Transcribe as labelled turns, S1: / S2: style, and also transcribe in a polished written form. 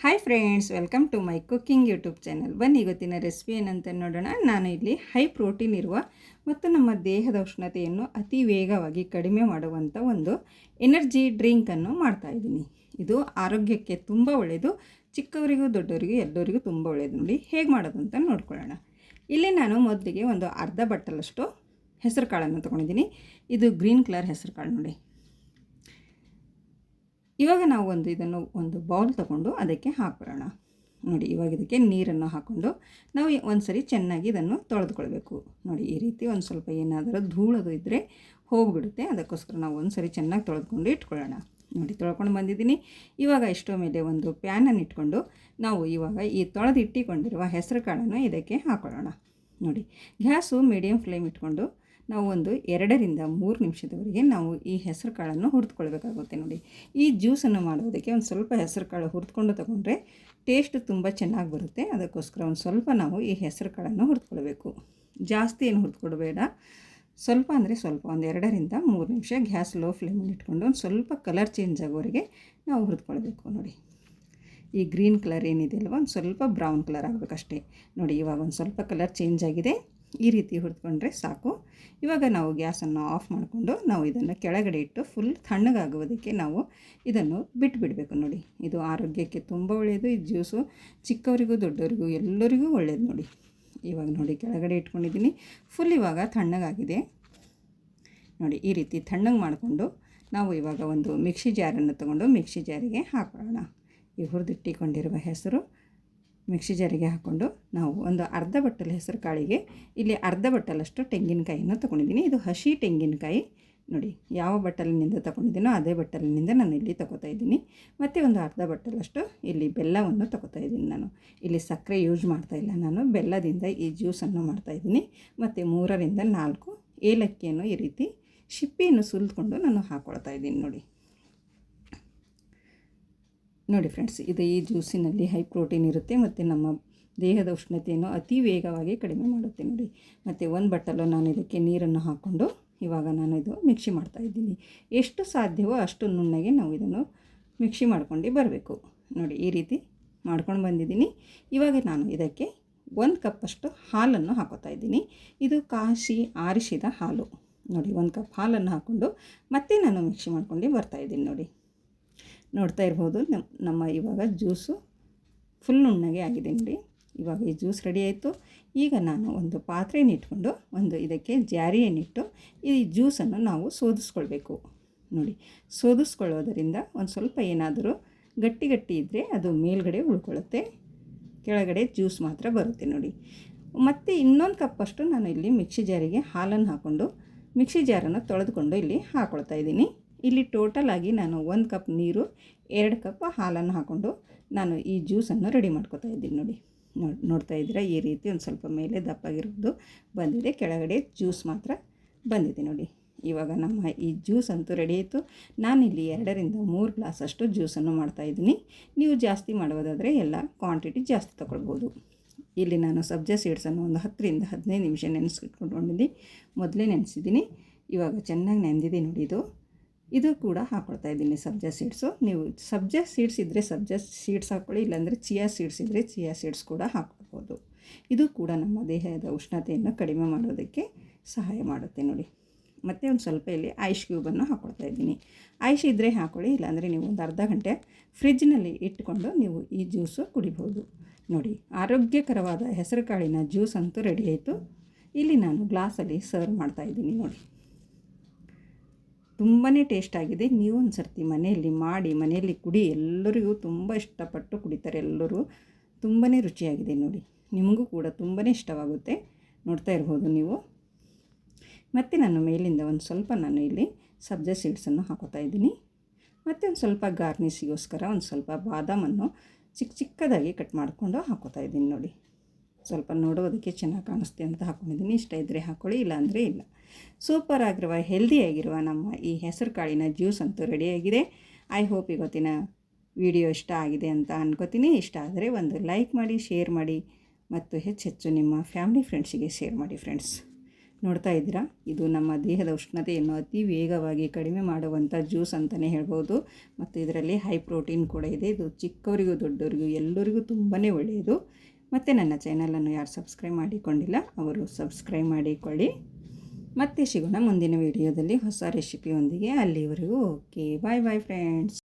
S1: Hi friends, welcome to my cooking YouTube channel. ಬನ್ನಿ ಇವತ್ತಿನ recipe ಏನಂತ ನೋಡೋಣ. ನಾನು ಇಲ್ಲಿ ಹೈ ಪ್ರೋಟೀನ್ ಇರುವ ಮತ್ತು ನಮ್ಮ ದೇಹದ ಉಷ್ಣತೆಯನ್ನು ಅತಿ ವೇಗವಾಗಿ ಕಡಿಮೆ ಮಾಡುವಂಥ ಒಂದು ಎನರ್ಜಿ ಡ್ರಿಂಕನ್ನು ಮಾಡ್ತಾಯಿದ್ದೀನಿ. ಇದು ಆರೋಗ್ಯಕ್ಕೆ ತುಂಬ ಒಳ್ಳೆಯದು. ಚಿಕ್ಕವರಿಗೂ ದೊಡ್ಡವರಿಗೂ ಎಲ್ಲರಿಗೂ ತುಂಬ ಒಳ್ಳೆಯದು. ನೋಡಿ ಹೇಗೆ ಮಾಡೋದು ಅಂತ ನೋಡ್ಕೊಳ್ಳೋಣ. ಇಲ್ಲಿ ನಾನು ಮೊದಲಿಗೆ ಒಂದು ಅರ್ಧ ಬಟ್ಟಲಷ್ಟು ಹೆಸರು ಕಾಳನ್ನು ತೊಗೊಂಡಿದ್ದೀನಿ. ಇದು ಗ್ರೀನ್ ಕಲರ್ ಹೆಸರು ಕಾಳು ನೋಡಿ. ಇವಾಗ ನಾವು ಇದನ್ನು ಒಂದು ಬೌಲ್ ತೊಗೊಂಡು ಅದಕ್ಕೆ ಹಾಕ್ಬಿಡೋಣ. ನೋಡಿ, ಇವಾಗ ಇದಕ್ಕೆ ನೀರನ್ನು ಹಾಕ್ಕೊಂಡು ನಾವು ಒಂದು ಸರಿ ಚೆನ್ನಾಗಿ ಇದನ್ನು ತೊಳೆದುಕೊಳ್ಬೇಕು. ನೋಡಿ, ಈ ರೀತಿ ಒಂದು ಸ್ವಲ್ಪ ಏನಾದರೂ ಧೂಳದು ಇದ್ದರೆ ಹೋಗಿಬಿಡುತ್ತೆ. ಅದಕ್ಕೋಸ್ಕರ ನಾವು ಒಂದು ಸರಿ ಚೆನ್ನಾಗಿ ತೊಳೆದುಕೊಂಡು ಇಟ್ಕೊಳ್ಳೋಣ. ನೋಡಿ, ತೊಳ್ಕೊಂಡು ಬಂದಿದ್ದೀನಿ. ಇವಾಗ ಇಷ್ಟೋ ಮೇಲೆ ಒಂದು ಪ್ಯಾನನ್ನು ಇಟ್ಕೊಂಡು ನಾವು ಇವಾಗ ಈ ತೊಳೆದು ಇಟ್ಟಿಕೊಂಡಿರುವ ಹೆಸರು ಕಾಳನ್ನು ಇದಕ್ಕೆ ಹಾಕೊಳ್ಳೋಣ. ನೋಡಿ, ಗ್ಯಾಸು ಮೀಡಿಯಮ್ ಫ್ಲೇಮ್ ಇಟ್ಕೊಂಡು ನಾವು ಒಂದು 2 ರಿಂದ 3 ನಿಮಿಷದವರೆಗೆ ನಾವು ಈ ಹೆಸರು ಕಾಳನ್ನು ಹುರಿದುಕೊಳ್ಬೇಕಾಗುತ್ತೆ. ನೋಡಿ, ಈ ಜ್ಯೂಸನ್ನು ಮಾಡೋದಕ್ಕೆ ಒಂದು ಸ್ವಲ್ಪ ಹೆಸರು ಕಾಳು ಹುರಿದುಕೊಂಡು ತಗೊಂಡ್ರೆ ಟೇಸ್ಟ್ ತುಂಬ ಚೆನ್ನಾಗಿ ಬರುತ್ತೆ. ಅದಕ್ಕೋಸ್ಕರ ಒಂದು ಸ್ವಲ್ಪ ನಾವು ಈ ಹೆಸರು ಕಾಳನ್ನು ಹುರಿದುಕೊಳ್ಬೇಕು. ಜಾಸ್ತಿ ಏನು ಹುರಿದುಕೊಡಬೇಡ, ಸ್ವಲ್ಪ ಅಂದರೆ ಸ್ವಲ್ಪ ಒಂದು 2 ರಿಂದ 3 ನಿಮಿಷ ಗ್ಯಾಸ್ ಲೋ ಫ್ಲೇಮಲ್ಲಿ ಇಟ್ಕೊಂಡು ಒಂದು ಸ್ವಲ್ಪ ಕಲರ್ ಚೇಂಜ್ ಆಗೋವರೆಗೆ ನಾವು ಹುರಿದುಕೊಳ್ಬೇಕು. ನೋಡಿ, ಈ ಗ್ರೀನ್ ಕಲರ್ ಏನಿದೆ ಅಲ್ವ, ಒಂದು ಸ್ವಲ್ಪ ಬ್ರೌನ್ ಕಲರ್ ಆಗಬೇಕಷ್ಟೇ. ನೋಡಿ, ಇವಾಗ ಒಂದು ಸ್ವಲ್ಪ ಕಲರ್ ಚೇಂಜ್ ಆಗಿದೆ. ಈ ರೀತಿ ಹುರಿದುಕೊಂಡ್ರೆ ಸಾಕು. ಇವಾಗ ನಾವು ಗ್ಯಾಸನ್ನು ಆಫ್ ಮಾಡಿಕೊಂಡು ನಾವು ಇದನ್ನು ಕೆಳಗಡೆ ಇಟ್ಟು ಫುಲ್ ತಣ್ಣಗಾಗುವುದಕ್ಕೆ ನಾವು ಇದನ್ನು ಬಿಟ್ಟುಬಿಡಬೇಕು. ನೋಡಿ, ಇದು ಆರೋಗ್ಯಕ್ಕೆ ತುಂಬ ಒಳ್ಳೆಯದು. ಈ ಜ್ಯೂಸು ಚಿಕ್ಕವರಿಗೂ ದೊಡ್ಡವರಿಗೂ ಎಲ್ಲರಿಗೂ ಒಳ್ಳೆಯದು. ನೋಡಿ, ಇವಾಗ ನೋಡಿ ಕೆಳಗಡೆ ಇಟ್ಕೊಂಡಿದ್ದೀನಿ. ಫುಲ್ ಇವಾಗ ತಣ್ಣಗಾಗಿದೆ. ನೋಡಿ, ಈ ರೀತಿ ತಣ್ಣಗೆ ಮಾಡಿಕೊಂಡು ನಾವು ಇವಾಗ ಒಂದು ಮಿಕ್ಸಿ ಜಾರನ್ನು ತೊಗೊಂಡು ಮಿಕ್ಸಿ ಜಾರಿಗೆ ಹಾಕೊಳ್ಳೋಣ. ಈ ಹುರಿದಿಟ್ಟಿಕೊಂಡಿರುವ ಹೆಸರು ಮಿಕ್ಸಿ ಜಾರಿಗೆ ಹಾಕ್ಕೊಂಡು ನಾವು ಒಂದು ಅರ್ಧ ಬಟ್ಟಲು ಹೆಸರು ಕಾಳಿಗೆ ಇಲ್ಲಿ ಅರ್ಧ ಬಟ್ಟಲಷ್ಟು ತೆಂಗಿನಕಾಯಿಯನ್ನು ತೊಗೊಂಡಿದ್ದೀನಿ. ಇದು ಹಸಿ ತೆಂಗಿನಕಾಯಿ. ನೋಡಿ, ಯಾವ ಬಟ್ಟಲಿನಿಂದ ತೊಗೊಂಡಿದ್ದೀನೋ ಅದೇ ಬಟ್ಟಲಿನಿಂದ ನಾನು ಇಲ್ಲಿ ತೊಗೋತಾ ಇದ್ದೀನಿ. ಮತ್ತು ಒಂದು ಅರ್ಧ ಬಟ್ಟಲಷ್ಟು ಇಲ್ಲಿ ಬೆಲ್ಲವನ್ನು ತೊಗೋತಾ ಇದ್ದೀನಿ. ನಾನು ಇಲ್ಲಿ ಸಕ್ಕರೆ ಯೂಸ್ ಮಾಡ್ತಾಯಿಲ್ಲ, ನಾನು ಬೆಲ್ಲದಿಂದ ಈ ಜ್ಯೂಸನ್ನು ಮಾಡ್ತಾಯಿದ್ದೀನಿ. ಮತ್ತು 3 ರಿಂದ 4 ಏಲಕ್ಕಿಯನ್ನು ಈ ರೀತಿ ಸಿಪ್ಪೆಯನ್ನು ಸುಲಿದುಕೊಂಡು ನಾನು ಹಾಕ್ಕೊಳ್ತಾ ಇದ್ದೀನಿ. ನೋಡಿ ಫ್ರೆಂಡ್ಸ್, ಇದು ಈ ಜ್ಯೂಸಿನಲ್ಲಿ ಹೈ ಪ್ರೋಟೀನ್ ಇರುತ್ತೆ ಮತ್ತು ನಮ್ಮ ದೇಹದ ಉಷ್ಣತೆಯನ್ನು ಅತಿ ವೇಗವಾಗಿ ಕಡಿಮೆ ಮಾಡುತ್ತೆ. ನೋಡಿ, ಮತ್ತು ಒಂದು ಬಟ್ಟಲು ನಾನು ಇದಕ್ಕೆ ನೀರನ್ನು ಹಾಕ್ಕೊಂಡು ಇವಾಗ ನಾನು ಇದು ಮಿಕ್ಸಿ ಮಾಡ್ತಾಯಿದ್ದೀನಿ. ಎಷ್ಟು ಸಾಧ್ಯವೋ ಅಷ್ಟು ನುಣ್ಣಗೆ ನಾವು ಇದನ್ನು ಮಿಕ್ಸಿ ಮಾಡ್ಕೊಂಡು ಬರಬೇಕು. ನೋಡಿ, ಈ ರೀತಿ ಮಾಡ್ಕೊಂಡು ಬಂದಿದ್ದೀನಿ. ಇವಾಗ ನಾನು ಇದಕ್ಕೆ 1 ಕಪ್ಪಷ್ಟು ಹಾಲನ್ನು ಹಾಕೋತಾ ಇದ್ದೀನಿ. ಇದು ಕಾಸಿ ಆರಿಸಿದ ಹಾಲು. ನೋಡಿ, 1 ಕಪ್ ಹಾಲನ್ನು ಹಾಕ್ಕೊಂಡು ಮತ್ತೆ ನಾನು ಮಿಕ್ಸಿ ಮಾಡ್ಕೊಂಡು ಬರ್ತಾಯಿದ್ದೀನಿ. ನೋಡ್ತಾ ಇರ್ಬೋದು, ನಮ್ಮ ಇವಾಗ ಜ್ಯೂಸು ಫುಲ್ ನುಣ್ಣಗೆ ಆಗಿದೆ. ನೋಡಿ, ಇವಾಗ ಈ ಜ್ಯೂಸ್ ರೆಡಿ ಆಯಿತು. ಈಗ ನಾನು ಒಂದು ಪಾತ್ರೆಯನ್ನು ಇಟ್ಕೊಂಡು ಇದಕ್ಕೆ ಜಾರಿಯನ್ನಿಟ್ಟು ಈ ಜ್ಯೂಸನ್ನು ನಾವು ಸೋದಿಸ್ಕೊಳ್ಬೇಕು. ನೋಡಿ, ಸೋದಿಸ್ಕೊಳ್ಳೋದರಿಂದ ಒಂದು ಸ್ವಲ್ಪ ಏನಾದರೂ ಗಟ್ಟಿ ಇದ್ದರೆ ಅದು ಮೇಲ್ಗಡೆ ಉಳ್ಕೊಳ್ಳುತ್ತೆ, ಕೆಳಗಡೆ ಜ್ಯೂಸ್ ಮಾತ್ರ ಬರುತ್ತೆ. ನೋಡಿ, ಮತ್ತು ಇನ್ನೊಂದು ಕಪ್ಪಷ್ಟು ನಾನು ಇಲ್ಲಿ ಮಿಕ್ಸಿ ಜಾರಿಗೆ ಹಾಲನ್ನು ಹಾಕ್ಕೊಂಡು ಮಿಕ್ಸಿ ಜಾರನ್ನು ತೊಳೆದುಕೊಂಡು ಇಲ್ಲಿ ಹಾಕ್ಕೊಳ್ತಾ ಇದ್ದೀನಿ. ಇಲ್ಲಿ ಟೋಟಲ್ ಆಗಿ ನಾನು 1 ಕಪ್ ನೀರು 2 ಕಪ್ ಹಾಲನ್ನು ಹಾಕ್ಕೊಂಡು ನಾನು ಈ ಜ್ಯೂಸನ್ನು ರೆಡಿ ಮಾಡ್ಕೊತಾ ಇದ್ದೀನಿ. ನೋಡ್ತಾ ಇದ್ದೀರಾ, ಈ ರೀತಿ ಒಂದು ಸ್ವಲ್ಪ ಮೇಲೆ ದಪ್ಪಾಗಿರೋದು ಬಂದಿದೆ, ಕೆಳಗಡೆ ಜ್ಯೂಸ್ ಮಾತ್ರ ಬಂದಿದೆ. ನೋಡಿ, ಇವಾಗ ನಮ್ಮ ಈ ಜ್ಯೂಸ್ ಅಂತೂ ರೆಡಿ ಆಯಿತು. ನಾನಿಲ್ಲಿ 2 ರಿಂದ 3 ಗ್ಲಾಸಷ್ಟು ಜ್ಯೂಸನ್ನು ಮಾಡ್ತಾಯಿದ್ದೀನಿ. ನೀವು ಜಾಸ್ತಿ ಮಾಡೋದಾದರೆ ಎಲ್ಲ ಕ್ವಾಂಟಿಟಿ ಜಾಸ್ತಿ ತೊಗೊಳ್ಬೋದು. ಇಲ್ಲಿ ನಾನು ಸಬ್ಜಾ ಸೀಡ್ಸನ್ನು ಒಂದು 10 ರಿಂದ 15 ನಿಮಿಷ ನೆನೆಸ್ಕೊಂಡಿದ್ದೀನಿ. ಮೊದಲೇ ನೆನೆಸಿದ್ದೀನಿ. ಇವಾಗ ಚೆನ್ನಾಗಿ ನೆಂದಿದೆ. ನೋಡಿ, ಇದು ಕೂಡ ಹಾಕ್ಕೊಳ್ತಾ ಇದ್ದೀನಿ ಸಬ್ಜಾ ಸೀಡ್ಸು. ನೀವು ಸಬ್ಜಾ ಸೀಡ್ಸ್ ಇದ್ದರೆ ಸಬ್ಜಾ ಸೀಡ್ಸ್ ಹಾಕ್ಕೊಳ್ಳಿ, ಇಲ್ಲಾಂದರೆ ಚಿಯಾ ಸೀಡ್ಸ್ ಇದ್ದರೆ ಚಿಯಾ ಸೀಡ್ಸ್ ಕೂಡ ಹಾಕ್ಕೊಳ್ಬೋದು. ಇದು ಕೂಡ ನಮ್ಮ ದೇಹದ ಉಷ್ಣತೆಯನ್ನು ಕಡಿಮೆ ಮಾಡೋದಕ್ಕೆ ಸಹಾಯ ಮಾಡುತ್ತೆ. ನೋಡಿ, ಮತ್ತು ಒಂದು ಸ್ವಲ್ಪ ಇಲ್ಲಿ ಐಸ್ ಕ್ಯೂಬನ್ನು ಹಾಕ್ಕೊಳ್ತಾ ಇದ್ದೀನಿ. ಐಸ್ ಇದ್ದರೆ ಹಾಕ್ಕೊಳ್ಳಿ, ಇಲ್ಲಾಂದರೆ ನೀವು ಒಂದು ಅರ್ಧ ಗಂಟೆ ಫ್ರಿಜ್ನಲ್ಲಿ ಇಟ್ಕೊಂಡು ನೀವು ಈ ಜ್ಯೂಸು ಕುಡಿಬೋದು. ನೋಡಿ, ಆರೋಗ್ಯಕರವಾದ ಹೆಸರು ಕಾಳಿನ ಜ್ಯೂಸ್ ಅಂತೂ ರೆಡಿ ಆಯಿತು. ಇಲ್ಲಿ ನಾನು ಗ್ಲಾಸಲ್ಲಿ ಸರ್ವ್ ಮಾಡ್ತಾಯಿದ್ದೀನಿ. ನೋಡಿ, ತುಂಬಾ ಟೇಸ್ಟ್ ಆಗಿದೆ. ನೀವು ಒಂದು ಸರ್ತಿ ಮನೆಯಲ್ಲಿ ಮಾಡಿ ಮನೆಯಲ್ಲಿ ಕುಡಿ. ಎಲ್ಲರಿಗೂ ತುಂಬ ಇಷ್ಟಪಟ್ಟು ಕುಡಿತಾರೆ ಎಲ್ಲರೂ. ತುಂಬಾ ರುಚಿಯಾಗಿದೆ. ನೋಡಿ, ನಿಮಗೂ ಕೂಡ ತುಂಬಾ ಇಷ್ಟವಾಗುತ್ತೆ. ನೋಡ್ತಾ ಇರ್ಬೋದು ನೀವು. ಮತ್ತು ನಾನು ಮೇಲಿಂದ ಒಂದು ಸ್ವಲ್ಪ ನಾನು ಇಲ್ಲಿ ಸಬ್ಜಾ ಸೀಡ್ಸನ್ನು ಹಾಕೋತಾ ಇದ್ದೀನಿ. ಮತ್ತು ಒಂದು ಸ್ವಲ್ಪ ಗಾರ್ನಿಷಿಗೋಸ್ಕರ ಒಂದು ಸ್ವಲ್ಪ ಬಾದಾಮನ್ನು ಚಿಕ್ಕದಾಗಿ ಕಟ್ ಮಾಡಿಕೊಂಡು ಹಾಕೋತಾ ಇದ್ದೀನಿ. ನೋಡಿ, ಸ್ವಲ್ಪ ನೋಡೋದಕ್ಕೆ ಚೆನ್ನಾಗಿ ಕಾಣಿಸ್ತೆ ಅಂತ ಹಾಕ್ಕೊಂಡಿದ್ದೀನಿ. ಇಷ್ಟ ಇದ್ದರೆ ಹಾಕ್ಕೊಳ್ಳಿ, ಇಲ್ಲಾಂದರೆ ಇಲ್ಲ. ಸೂಪರ್ ಆಗಿರುವ ಹೆಲ್ದಿಯಾಗಿರುವ ನಮ್ಮ ಈ ಹೆಸರು ಕಾಳಿನ ಜ್ಯೂಸ್ ಅಂತೂ ರೆಡಿಯಾಗಿದೆ. ಐ ಹೋಪ್ ಇವತ್ತಿನ ವಿಡಿಯೋ ಇಷ್ಟ ಆಗಿದೆ ಅಂತ ಅನ್ಕೋತೀನಿ. ಇಷ್ಟ ಆದರೆ ಒಂದು ಲೈಕ್ ಮಾಡಿ, ಶೇರ್ ಮಾಡಿ ಮತ್ತು ಹೆಚ್ಚು ನಿಮ್ಮ ಫ್ಯಾಮಿಲಿ ಫ್ರೆಂಡ್ಸಿಗೆ ಶೇರ್ ಮಾಡಿ ಫ್ರೆಂಡ್ಸ್. ನೋಡ್ತಾ ಇದ್ದೀರಾ, ಇದು ನಮ್ಮ ದೇಹದ ಉಷ್ಣತೆಯನ್ನು ಅತಿ ವೇಗವಾಗಿ ಕಡಿಮೆ ಮಾಡುವಂಥ ಜ್ಯೂಸ್ ಅಂತಲೇ ಹೇಳ್ಬೋದು. ಮತ್ತು ಇದರಲ್ಲಿ ಹೈ ಪ್ರೋಟೀನ್ ಕೂಡ ಇದೆ. ಇದು ಚಿಕ್ಕವರಿಗೂ ದೊಡ್ಡವರಿಗೂ ಎಲ್ಲರಿಗೂ ತುಂಬಾ ಒಳ್ಳೆಯದು. ಮತ್ತು ನನ್ನ ಚಾನಲನ್ನು ಯಾರು ಸಬ್ಸ್ಕ್ರೈಬ್ ಮಾಡಿಕೊಂಡಿಲ್ಲ ಅವರು ಸಬ್ಸ್ಕ್ರೈಬ್ ಮಾಡಿಕೊಳ್ಳಿ. ಮತ್ತೆ ಸಿಗೋಣ ಮುಂದಿನ ವಿಡಿಯೋದಲ್ಲಿ ಹೊಸ ರೆಸಿಪಿಯೊಂದಿಗೆ. ಅಲ್ಲಿವರೆಗೂ ಓಕೆ, ಬಾಯ್ ಬಾಯ್ ಫ್ರೆಂಡ್ಸ್.